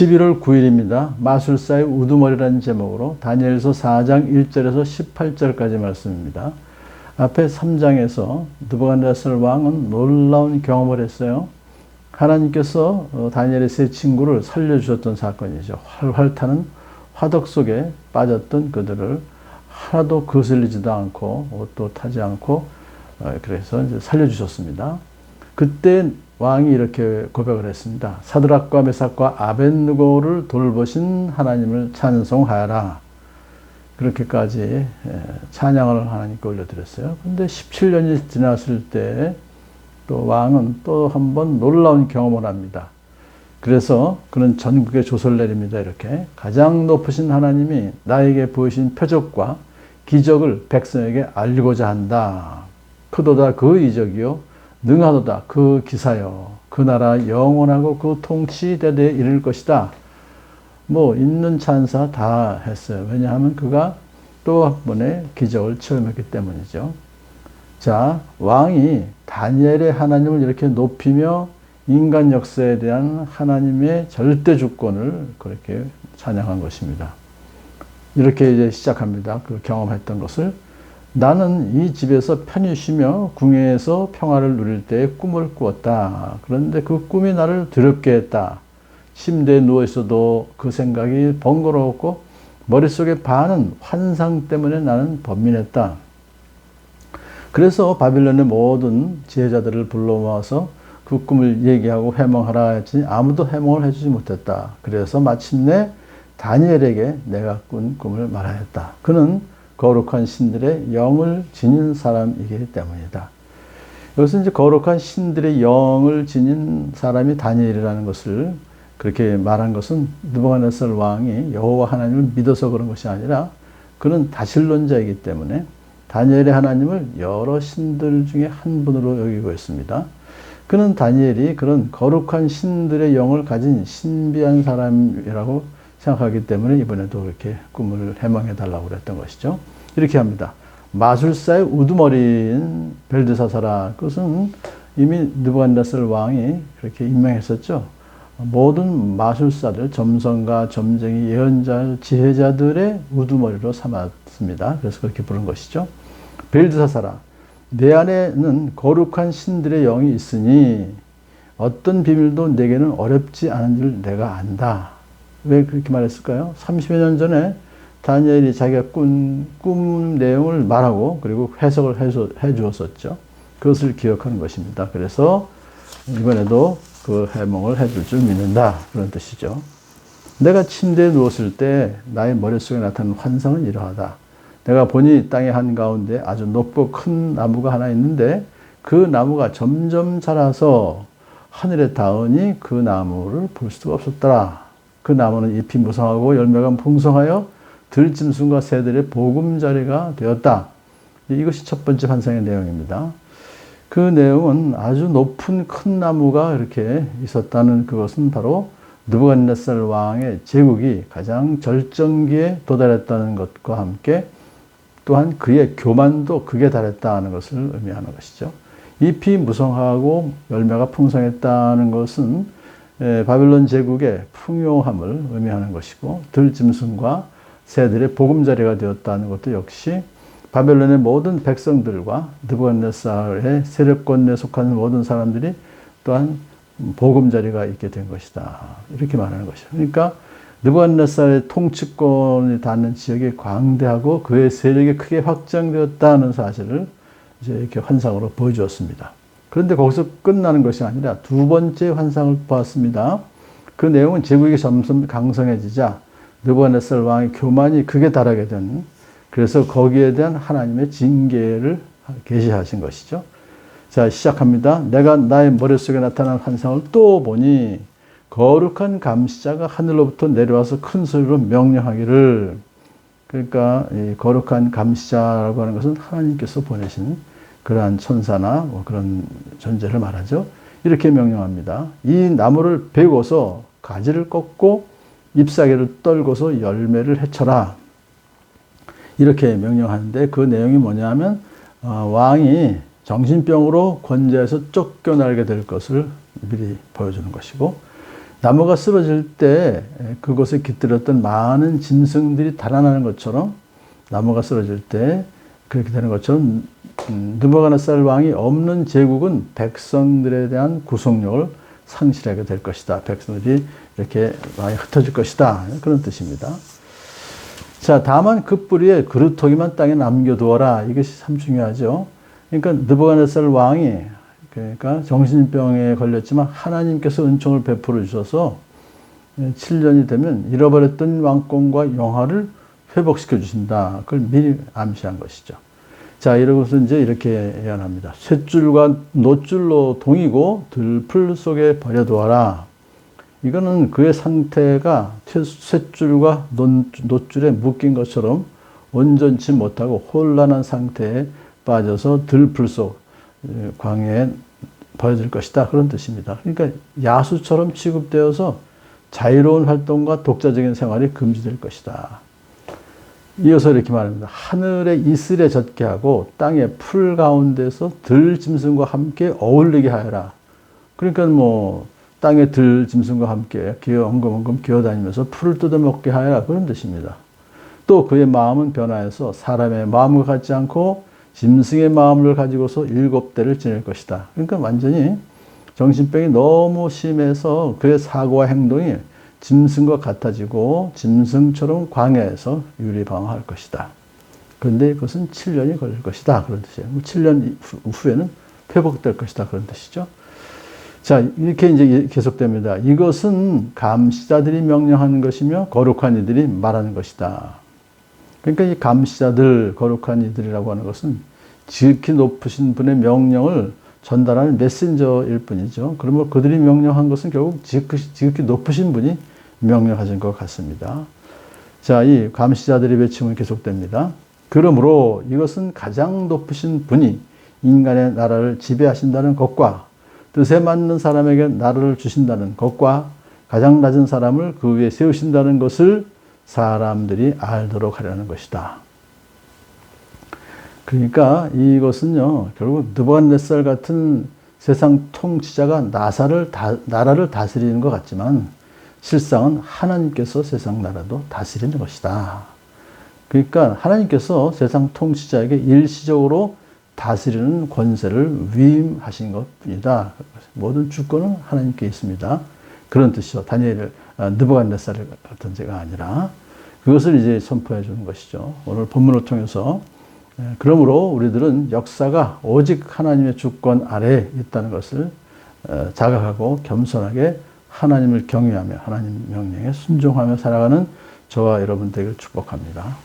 11월 9일입니다. 마술사의 우두머리라는 제목으로 다니엘서 4장 1절에서 18절까지 말씀입니다. 앞에 3장에서 느부갓네살 왕은 놀라운 경험을 했어요. 하나님께서 다니엘의 세 친구를 살려주셨던 사건이죠. 활활 타는 화덕 속에 빠졌던 그들을 하나도 거슬리지도 않고 옷도 타지 않고 그래서 이제 살려주셨습니다. 그때 왕이 이렇게 고백을 했습니다. 사드락과 메삭과 아벳느고를 돌보신 하나님을 찬송하여라. 그렇게까지 찬양을 하나님께 올려드렸어요. 그런데 17년이 지났을 때 또 왕은 또 한 번 놀라운 경험을 합니다. 그래서 그는 전국에 조서를 내립니다. 이렇게 가장 높으신 하나님이 나에게 보이신 표적과 기적을 백성에게 알리고자 한다. 크도다 그 이적이요 능하도다 그 기사요 그 나라 영원하고 그 통치 대대에 이를 것이다. 뭐 있는 찬사 다 했어요. 왜냐하면 그가 또 한 번의 기적을 체험했기 때문이죠. 자, 왕이 다니엘의 하나님을 이렇게 높이며 인간 역사에 대한 하나님의 절대 주권을 그렇게 찬양한 것입니다. 이렇게 이제 시작합니다. 그 경험했던 것을. 나는 이 집에서 편히 쉬며 궁예에서 평화를 누릴 때에 꿈을 꾸었다. 그런데 그 꿈이 나를 두렵게 했다. 침대에 누워있어도 그 생각이 번거로웠고 머릿속에 반은 환상 때문에 나는 번민했다. 그래서 바빌론의 모든 지혜자들을 불러 모아서 그 꿈을 얘기하고 해몽하라 했더니 아무도 해몽을 해주지 못했다. 그래서 마침내 다니엘에게 내가 꾼 꿈을 말하였다. 그는 거룩한 신들의 영을 지닌 사람이기 때문이다. 여기서 이제 거룩한 신들의 영을 지닌 사람이 다니엘이라는 것을 그렇게 말한 것은 느부갓네살 왕이 여호와 하나님을 믿어서 그런 것이 아니라 그는 다신론자이기 때문에 다니엘의 하나님을 여러 신들 중에 한 분으로 여기고 있습니다. 그는 다니엘이 그런 거룩한 신들의 영을 가진 신비한 사람이라고 생각하기 때문에 이번에도 이렇게 꿈을 해몽해 달라고 그랬던 것이죠. 이렇게 합니다. 마술사의 우두머리인 벨드사사라. 그것은 이미 느부갓네살 왕이 그렇게 임명했었죠. 모든 마술사들, 점성가, 점쟁이, 예언자, 지혜자들의 우두머리로 삼았습니다. 그래서 그렇게 부른 것이죠. 벨드사사라. 내 안에는 거룩한 신들의 영이 있으니 어떤 비밀도 내게는 어렵지 않은 줄 내가 안다. 왜 그렇게 말했을까요? 30여 년 전에 다니엘이 자기가 꿈 내용을 말하고 그리고 해석을 해 주었었죠. 그것을 기억하는 것입니다. 그래서 이번에도 그 해몽을 해줄 줄 믿는다. 그런 뜻이죠. 내가 침대에 누웠을 때 나의 머릿속에 나타난 환상은 이러하다. 내가 보니 땅의 한가운데 아주 높고 큰 나무가 하나 있는데 그 나무가 점점 자라서 하늘에 닿으니 그 나무를 볼 수가 없었더라. 그 나무는 잎이 무성하고 열매가 풍성하여 들짐승과 새들의 보금자리가 되었다. 이것이 첫 번째 환상의 내용입니다. 그 내용은 아주 높은 큰 나무가 이렇게 있었다는 그것은 바로 느부갓네살 왕의 제국이 가장 절정기에 도달했다는 것과 함께 또한 그의 교만도 극에 달했다는 것을 의미하는 것이죠. 잎이 무성하고 열매가 풍성했다는 것은 바빌론 제국의 풍요함을 의미하는 것이고 들짐승과 새들의 보금자리가 되었다는 것도 역시 바벨론의 모든 백성들과 느부갓네살의 세력권에 속하는 모든 사람들이 또한 보금자리가 있게 된 것이다. 이렇게 말하는 것이죠. 그러니까 느부갓네살의 통치권이 닿는 지역이 광대하고 그의 세력이 크게 확장되었다는 사실을 이제 이렇게 환상으로 보여주었습니다. 그런데 거기서 끝나는 것이 아니라 두 번째 환상을 보았습니다. 그 내용은 제국이 점점 강성해지자 느부갓네살 왕의 교만이 극에 달하게 된, 그래서 거기에 대한 하나님의 징계를 계시하신 것이죠. 자, 시작합니다. 내가 나의 머릿속에 나타난 환상을 또 보니 거룩한 감시자가 하늘로부터 내려와서 큰 소리로 명령하기를. 그러니까 이 거룩한 감시자라고 하는 것은 하나님께서 보내신 그러한 천사나 그런 존재를 말하죠. 이렇게 명령합니다. 이 나무를 베고서 가지를 꺾고 잎사귀를 떨고서 열매를 해쳐라. 이렇게 명령하는데 그 내용이 뭐냐면 왕이 정신병으로 권좌에서 쫓겨나게 될 것을 미리 보여주는 것이고, 나무가 쓰러질 때 그곳에 깃들었던 많은 짐승들이 달아나는 것처럼 나무가 쓰러질 때 그렇게 되는 것처럼 느부갓네살 왕이 없는 제국은 백성들에 대한 구속력을 상실하게 될 것이다. 백성들이 이렇게 많이 흩어질 것이다. 그런 뜻입니다. 자, 다만 그 뿌리에 그루터기만 땅에 남겨두어라. 이것이 참 중요하죠. 그러니까 느부갓네살 왕이 그러니까 정신병에 걸렸지만 하나님께서 은총을 베풀어 주셔서 7년이 되면 잃어버렸던 왕권과 영화를 회복시켜 주신다. 그걸 미리 암시한 것이죠. 자, 이러고서 이제 이렇게 예언합니다. 쇳줄과 놋줄로 동이고 들풀 속에 버려두어라. 이거는 그의 상태가 쇳줄과 놋줄에 묶인 것처럼 온전치 못하고 혼란한 상태에 빠져서 들풀 속 광야에 버려질 것이다. 그런 뜻입니다. 그러니까 야수처럼 취급되어서 자유로운 활동과 독자적인 생활이 금지될 것이다. 이어서 이렇게 말합니다. 하늘의 이슬에 젖게 하고 땅의 풀 가운데서 들 짐승과 함께 어울리게 하여라. 그러니까 뭐 땅의 들 짐승과 함께 엉금엉금 기어다니면서 풀을 뜯어먹게 하여라. 그런 뜻입니다. 또 그의 마음은 변화해서 사람의 마음을 갖지 않고 짐승의 마음을 가지고서 7대를 지낼 것이다. 그러니까 완전히 정신병이 너무 심해서 그의 사고와 행동이 짐승과 같아지고 짐승처럼 광야에서 유리방황할 것이다. 그런데 그것은 7년이 걸릴 것이다. 그런 뜻이에요. 7년 후에는 회복될 것이다. 그런 뜻이죠. 자, 이렇게 이제 계속됩니다. 이것은 감시자들이 명령하는 것이며 거룩한 이들이 말하는 것이다. 그러니까 이 감시자들, 거룩한 이들이라고 하는 것은 지극히 높으신 분의 명령을 전달하는 메신저일 뿐이죠. 그러면 그들이 명령한 것은 결국 지극히 높으신 분이 명령하신 것 같습니다. 자, 이 감시자들의 외침은 계속됩니다. 그러므로 이것은 가장 높으신 분이 인간의 나라를 지배하신다는 것과 뜻에 맞는 사람에게 나라를 주신다는 것과 가장 낮은 사람을 그 위에 세우신다는 것을 사람들이 알도록 하려는 것이다. 그러니까 이것은요, 결국 느부갓네살 같은 세상 통치자가 나라를 다스리는 것 같지만 실상은 하나님께서 세상 나라도 다스리는 것이다. 그러니까 하나님께서 세상 통치자에게 일시적으로 다스리는 권세를 위임하신 것뿐이다. 모든 주권은 하나님께 있습니다. 그런 뜻이죠. 느부갓네살 같은 죄가 아니라 그것을 이제 선포해 주는 것이죠. 오늘 본문을 통해서 그러므로 우리들은 역사가 오직 하나님의 주권 아래에 있다는 것을 자각하고 겸손하게 하나님을 경외하며 하나님 명령에 순종하며 살아가는 저와 여러분 되기를 축복합니다.